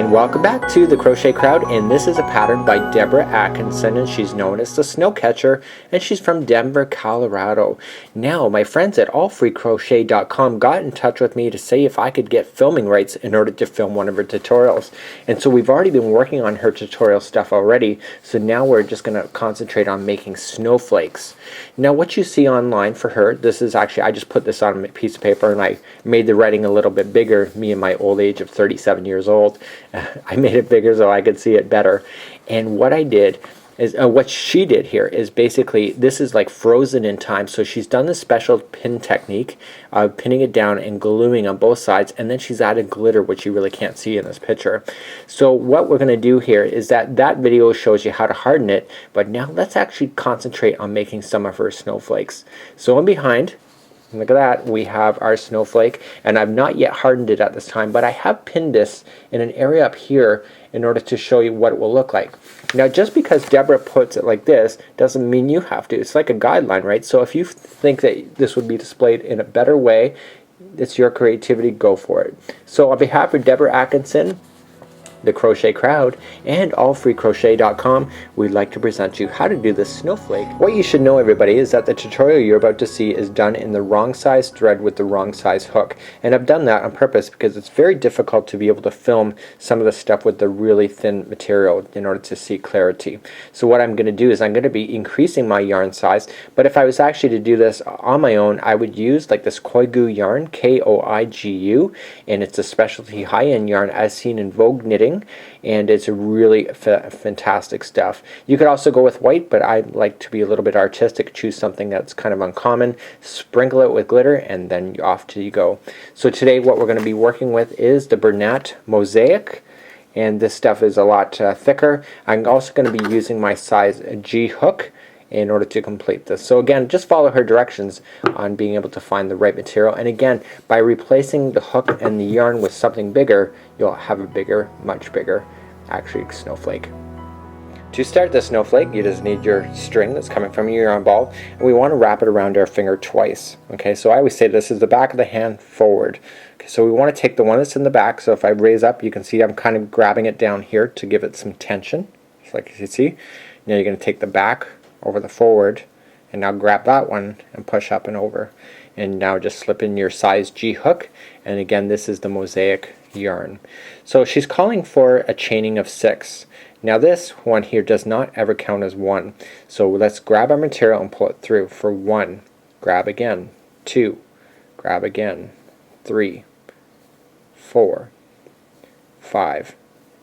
and welcome back to the Crochet Crowd, and this is a pattern by Deborah Atkinson, and she's known as the Snowcatcher, and she's from Denver, Colorado. Now, my friends at allfreecrochet.com got in touch with me to say if I could get filming rights in order to film one of her tutorials. And so we've already been working on her tutorial stuff already, so now we're just going to concentrate on making snowflakes. Now, what you see online for her, this is actually, I just put this on a piece of paper and I made the writing a little bit bigger, me and my old age of 37 years old. I made it bigger so I could see it better. And what I did is, what she did here is basically, this is like frozen in time. So she's done this special pin technique of pinning it down and gluing on both sides, and then she's added glitter, which you really can't see in this picture. So what we're going to do here is that video shows you how to harden it, but now let's actually concentrate on making some of her snowflakes. So in behind, look at that, we have our snowflake, and I've not yet hardened it at this time, but I have pinned this in an area up here in order to show you what it will look like. Now, just because Deborah puts it like this doesn't mean you have to. It's like a guideline, right? So if you think that this would be displayed in a better way, it's your creativity, go for it. So on behalf of Deborah Atkinson, the Crochet Crowd, and allfreecrochet.com, we'd like to present you how to do this snowflake. What you should know, everybody, is that the tutorial you're about to see is done in the wrong size thread with the wrong size hook. And I've done that on purpose because it's very difficult to be able to film some of the stuff with the really thin material in order to see clarity. So what I'm going to do is I'm going to be increasing my yarn size, but if I was actually to do this on my own, I would use like this Koigu yarn, K-O-I-G-U, and it's a specialty high-end yarn as seen in Vogue Knitting, and it's really fantastic stuff. You could also go with white, but I like to be a little bit artistic, choose something that's kind of uncommon, sprinkle it with glitter, and then off to you go. So today what we're going to be working with is the Bernat Mosaic, and this stuff is a lot thicker. I'm also going to be using my size G hook in order to complete this. So again, just follow her directions on being able to find the right material, and again, by replacing the hook and the yarn with something bigger, you'll have a bigger, much bigger, actually, snowflake. To start the snowflake, you just need your string that's coming from your yarn ball, and we want to wrap it around our finger twice. Okay, so I always say this is the back of the hand forward. Okay, so we want to take the one that's in the back, so if I raise up, you can see I'm kind of grabbing it down here to give it some tension, just like you see. Now you're going to take the back over the forward, and now grab that one and push up and over, and now just slip in your size G hook, and again, this is the mosaic yarn. So she's calling for a chaining of 6. Now this one here does not ever count as 1, so let's grab our material and pull it through. For 1, grab again, 2, grab again, 3, 4, 5,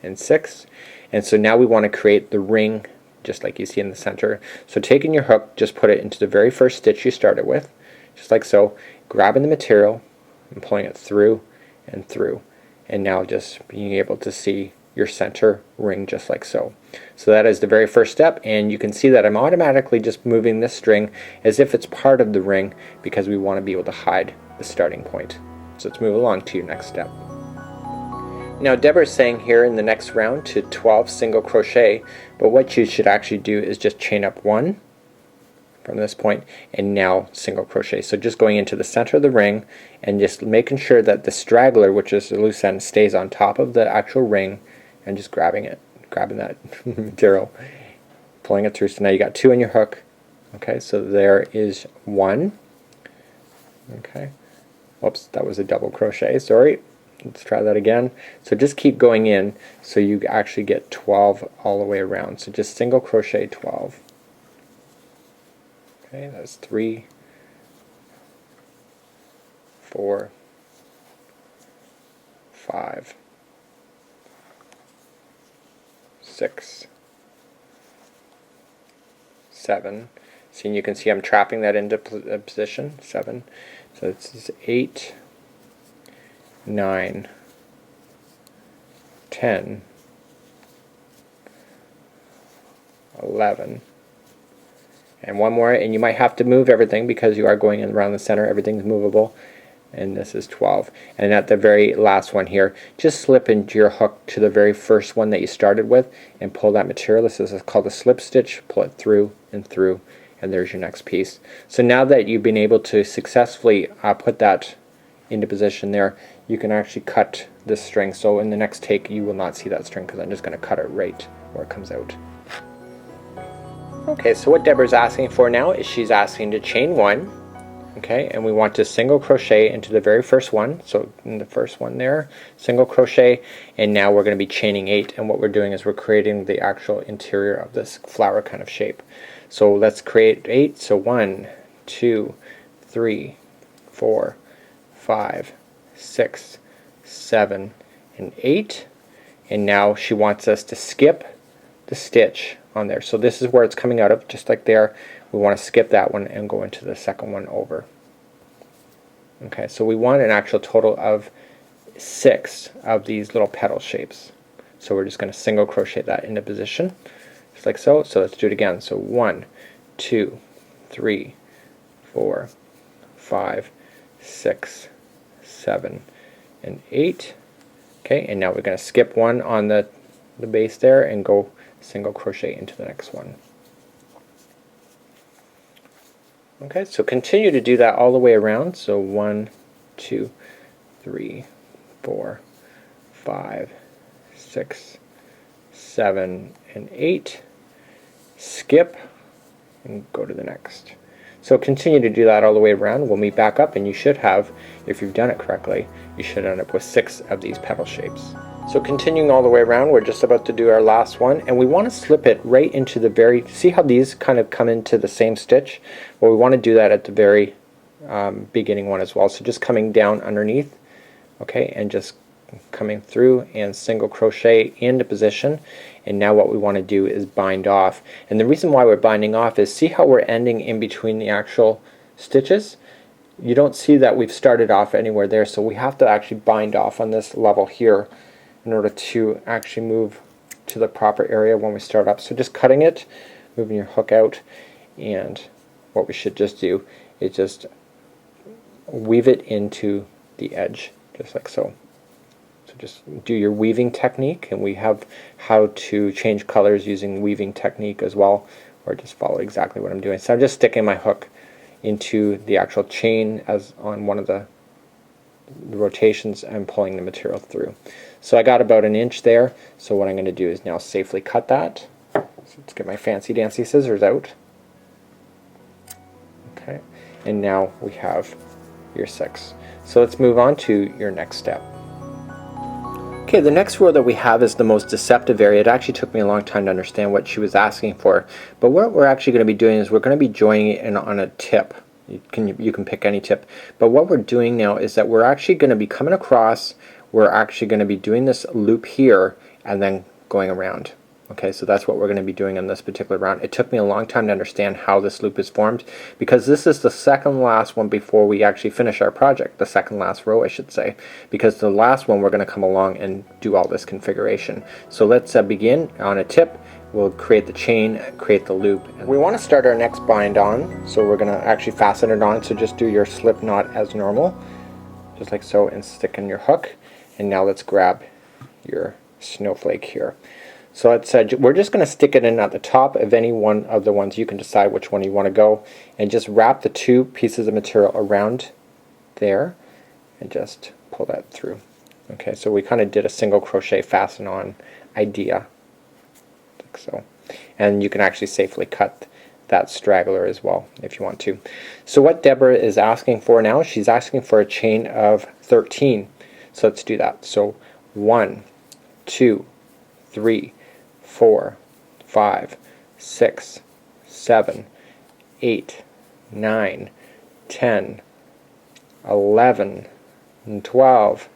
and 6, and so now we want to create the ring just like you see in the center. So taking your hook, just put it into the very first stitch you started with, just like so, grabbing the material and pulling it through and through, and now just being able to see your center ring just like so. So that is the very first step, and you can see that I'm automatically just moving this string as if it's part of the ring because we want to be able to hide the starting point. So let's move along to your next step. Now Deborah's saying here in the next round to 12 single crochet, but what you should actually do is just chain up 1 from this point and now single crochet. So just going into the center of the ring and just making sure that the straggler, which is the loose end, stays on top of the actual ring, and just grabbing that material, pulling it through. So now you got 2 in your hook. Okay, so there is 1. Okay, whoops, that was a double crochet, sorry. Let's try that again. So just keep going in so you actually get 12 all the way around. So just single crochet 12. Okay, that's 3, 4, 5, 6, 7. See, you can see I'm trapping that into position. 7. So this is 8, 9, 10, 11, and one more, and you might have to move everything because you are going in around the center, everything's movable, and this is 12. And at the very last one here, just slip into your hook to the very first one that you started with and pull that material. This is called a slip stitch. Pull it through and through, and there's your next piece. So now that you've been able to successfully put that into position there, you can actually cut this string, so in the next take you will not see that string because I'm just going to cut it right where it comes out. Okay, so what Deborah's asking for now is she's asking to chain 1, okay, and we want to single crochet into the very first one, so in the first one there, single crochet, and now we're going to be chaining 8, and what we're doing is we're creating the actual interior of this flower kind of shape. So let's create 8, so 1, 2, 3, 4, 5, 6, 7, and 8, and now she wants us to skip the stitch on there. So this is where it's coming out of, just like there. We want to skip that one and go into the second one over. Okay, so we want an actual total of 6 of these little petal shapes. So we're just going to single crochet that into position, just like so. So let's do it again. So 1, 2, 3, 4, 5, 6, 7, and 8. Okay, and now we're going to skip one on the base there and go single crochet into the next one. Okay, so continue to do that all the way around. So 1, 2, 3, 4, 5, 6, 7, and 8. Skip and go to the next. So continue to do that all the way around. We'll meet back up and you should have, if you've done it correctly, you should end up with 6 of these petal shapes. So continuing all the way around, we're just about to do our last one, and we want to slip it right into the very, see how these kind of come into the same stitch? Well, we want to do that at the very beginning one as well. So just coming down underneath, okay, and just coming through and single crochet into position. And now what we want to do is bind off. And the reason why we're binding off is, see how we're ending in between the actual stitches? You don't see that we've started off anywhere there, so we have to actually bind off on this level here in order to actually move to the proper area when we start up. So just cutting it, moving your hook out, and what we should just do is just weave it into the edge, just like so. So just do your weaving technique, and we have how to change colors using weaving technique as well, or just follow exactly what I'm doing. So I'm just sticking my hook into the actual chain as on one of the rotations and pulling the material through. So I got about an inch there, so what I'm going to do is now safely cut that. So let's get my fancy dancy scissors out. Okay, and now we have your 6. So let's move on to your next step. Okay, the next row that we have is the most deceptive area. It actually took me a long time to understand what she was asking for, but what we're actually going to be doing is we're going to be joining it in on a tip. You can pick any tip, but what we're doing now is that we're actually going to be coming across, we're actually going to be doing this loop here and then going around. Okay, so that's what we're going to be doing in this particular round. It took me a long time to understand how this loop is formed, because this is the second last one before we actually finish our project, the second last row I should say, because the last one we're going to come along and do all this configuration. So let's begin on a tip. We'll create the chain, create the loop. And we want to start our next bind on, so we're going to actually fasten it on, so just do your slip knot as normal, just like so, and stick in your hook. And now let's grab your snowflake here. So let's, we're just going to stick it in at the top of any one of the ones. You can decide which one you want to go, and just wrap the 2 pieces of material around there and just pull that through. Okay, so we kind of did a single crochet fasten on idea. So, and you can actually safely cut that straggler as well if you want to. So what Deborah is asking for now, she's asking for a chain of 13. So let's do that. So 1, 2, 3, 4, 5, 6, 7, 8, 9, 10, 11, and 12,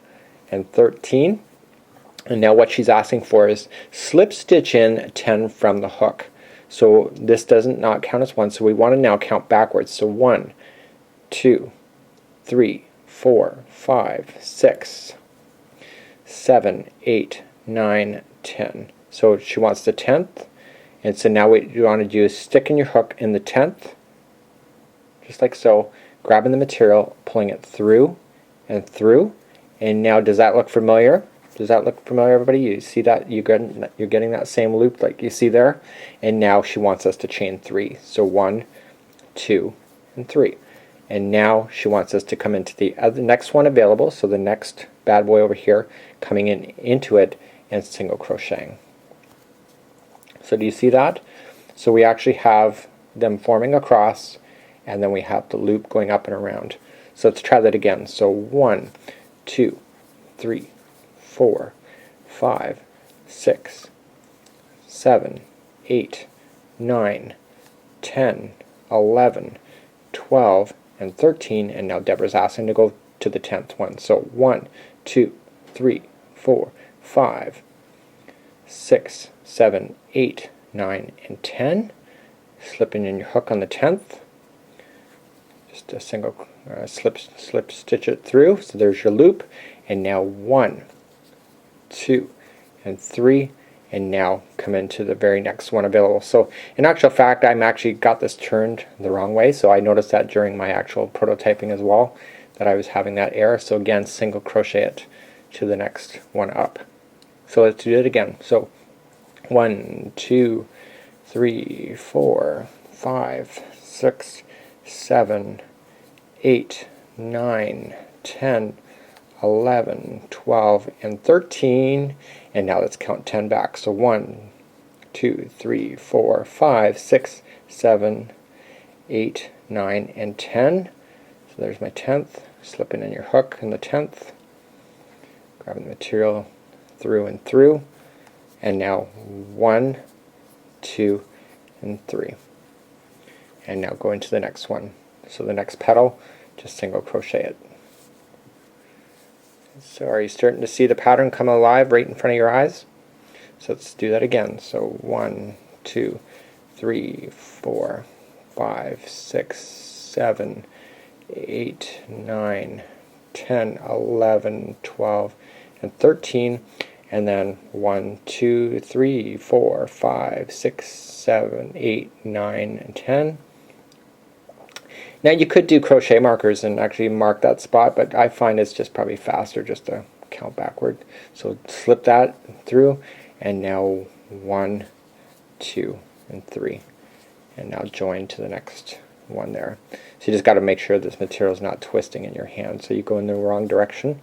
and 13. And now what she's asking for is slip stitch in 10 from the hook. So this doesn't not count as 1, so we want to now count backwards. So 1, 2, 3, 4, 5, 6, 7, 8, 9, 10. So she wants the 10th, and so now what you want to do is stick in your hook in the 10th, just like so, grabbing the material, pulling it through and through. And now does that look familiar? Does that look familiar, everybody? You see that you're getting that same loop like you see there? And now she wants us to chain 3. So 1, 2, and 3. And now she wants us to come into the next one available, so the next bad boy over here, coming into it and single crocheting. So do you see that? So we actually have them forming across, and then we have the loop going up and around. So let's try that again. So 1, 2, 3, 4, 5, 6, 7, 8, 9, 10, 11, 12, and 13, and now Deborah's asking to go to the 10th one. So 1, 2, 3, 4, 5, 6, 7, 8, 9, and 10. Slipping in your hook on the 10th. Just a single slip stitch it through. So there's your loop. And now 1, 2, and 3. And now come into the very next one available. So in actual fact, I'm actually got this turned the wrong way. So I noticed that during my actual prototyping as well, that I was having that error. So again, single crochet it to the next one up. So let's do it again. So 1, 2, 3, 4, 5, 6, 7, 8, 9, 10, 11, 12, and 13. And now let's count 10 back. So 1, 2, 3, 4, 5, 6, 7, 8, 9, and 10. So there's my 10th. Slipping in your hook in the 10th. Grabbing the material through and through. And now 1, 2, and 3. And now go into the next one. So the next petal, just single crochet it. So are you starting to see the pattern come alive right in front of your eyes? So let's do that again. So 1, 2, 3, 4, 5, 6, 7, 8, 9, 10, 11, 12, and 13. And then 1, 2, 3, 4, 5, 6, 7, 8, 9, and 10. Now you could do crochet markers and actually mark that spot, but I find it's just probably faster just to count backward. So slip that through, and now 1, 2, and 3. And now join to the next one there. So you just got to make sure this material is not twisting in your hand, so you go in the wrong direction.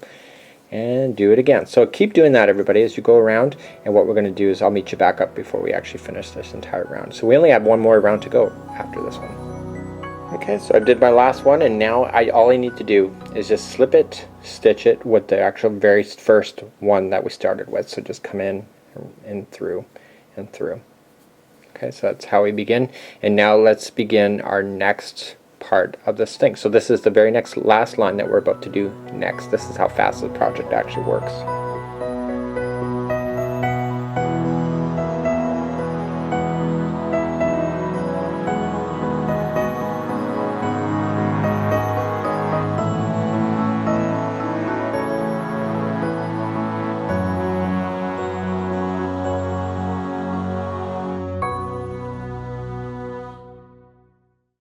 And do it again. So keep doing that, everybody, as you go around. And what we're going to do is I'll meet you back up before we actually finish this entire round. So we only have one more round to go after this one. Okay, so I did my last one, and now all I need to do is just slip it, stitch it with the actual very first one that we started with. So just come in and through and through. Okay, so that's how we begin. And now let's begin our next part of this thing. So this is the very last line that we're about to do next. This is how fast the project actually works.